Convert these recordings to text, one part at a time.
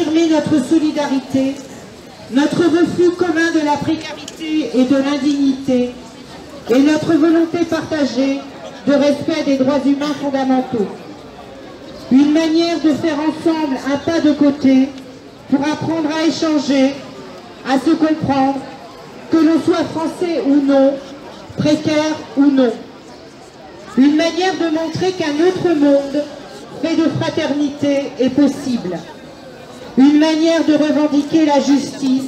réaffirmer notre solidarité, notre refus commun de la précarité et de l'indignité, et notre volonté partagée de respect des droits humains fondamentaux. Une manière de faire ensemble un pas de côté pour apprendre à échanger, à se comprendre, que l'on soit français ou non, précaire ou non. Une manière de montrer qu'un autre monde fait de fraternité est possible. Une manière de revendiquer la justice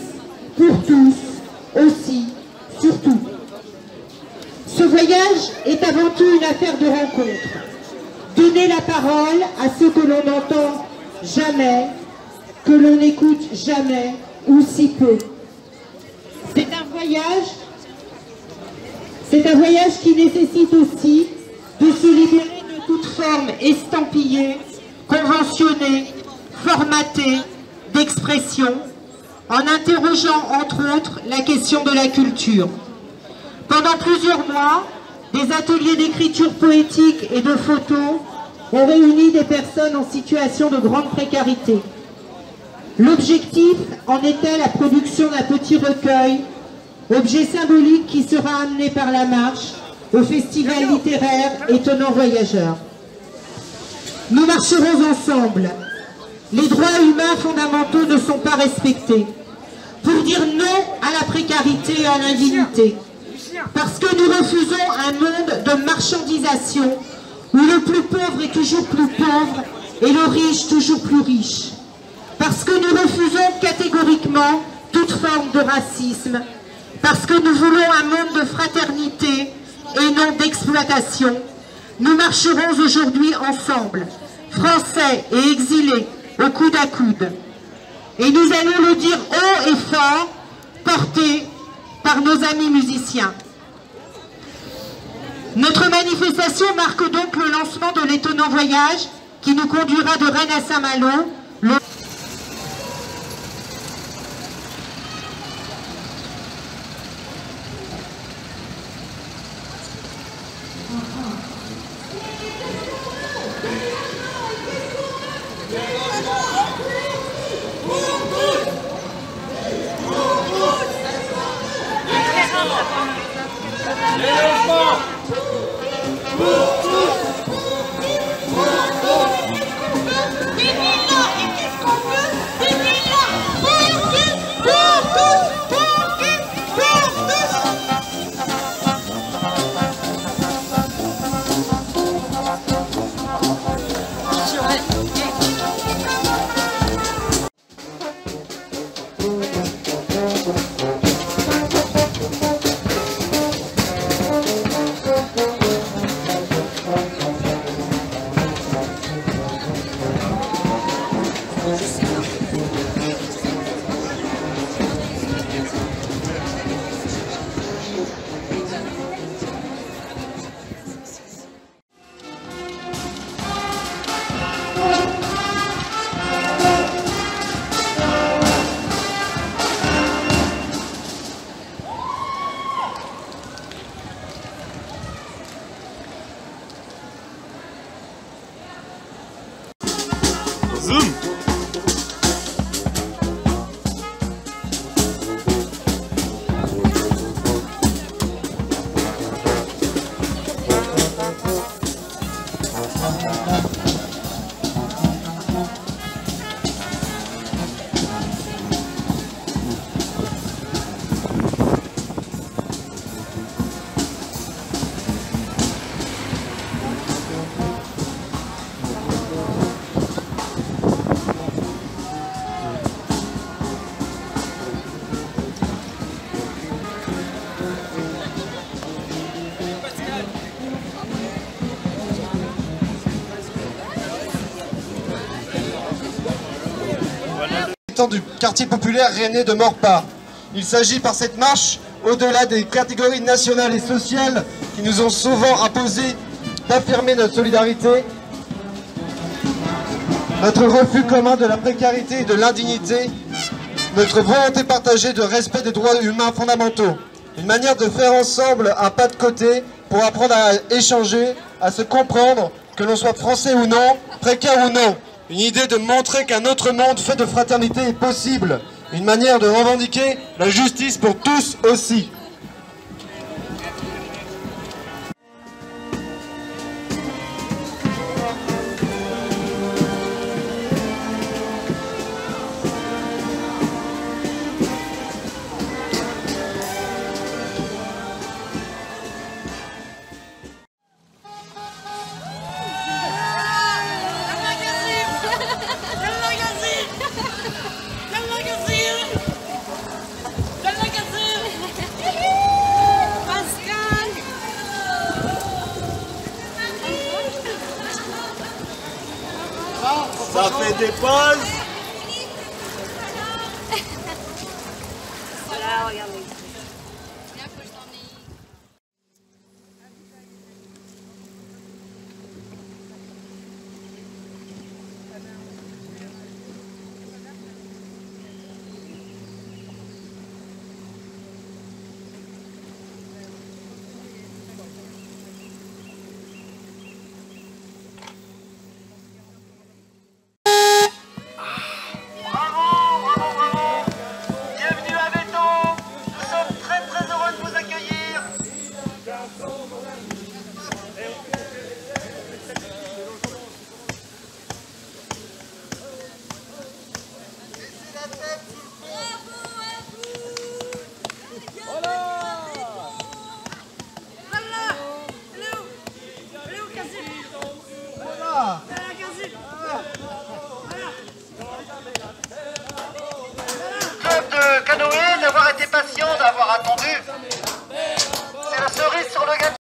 pour tous, aussi, surtout. Ce voyage est avant tout une affaire de rencontre. Donner la parole à ceux que l'on n'entend jamais, que l'on n'écoute jamais ou si peu. C'est un voyage qui nécessite aussi de se libérer de toute forme estampillée, conventionnée, formatée d'expression, en interrogeant entre autres la question de la culture. Pendant plusieurs mois, des ateliers d'écriture poétique et de photos ont réuni des personnes en situation de grande précarité. L'objectif en était la production d'un petit recueil, objet symbolique qui sera amené par la marche au festival littéraire Étonnants Voyageurs. Nous marcherons ensemble. Les droits humains fondamentaux ne sont pas respectés. Pour dire non à la précarité et à l'indignité. Parce que nous refusons un monde de marchandisation où le plus pauvre est toujours plus pauvre et le riche toujours plus riche. Parce que nous refusons catégoriquement toute forme de racisme. Parce que nous voulons un monde de fraternité et non d'exploitation. Nous marcherons aujourd'hui ensemble, Français et exilés, au coude à coude. Et nous allons le dire haut et fort, portés par nos amis musiciens. Notre manifestation marque donc le lancement de l'étonnant voyage qui nous conduira de Rennes à Saint-Malo. Du quartier populaire rennais de Maurepas. Il s'agit par cette marche, au-delà des catégories nationales et sociales qui nous ont souvent imposé d'affirmer notre solidarité, notre refus commun de la précarité et de l'indignité, notre volonté partagée de respect des droits humains fondamentaux. Une manière de faire ensemble un pas de côté pour apprendre à échanger, à se comprendre, que l'on soit français ou non, précaire ou non. Une idée de montrer qu'un autre monde fait de fraternité est possible. Une manière de revendiquer la justice pour tous aussi. Ça fait des pauses. Voilà, regardez. Club de canoë, d'avoir été patient, d'avoir attendu. C'est la cerise sur le gâteau.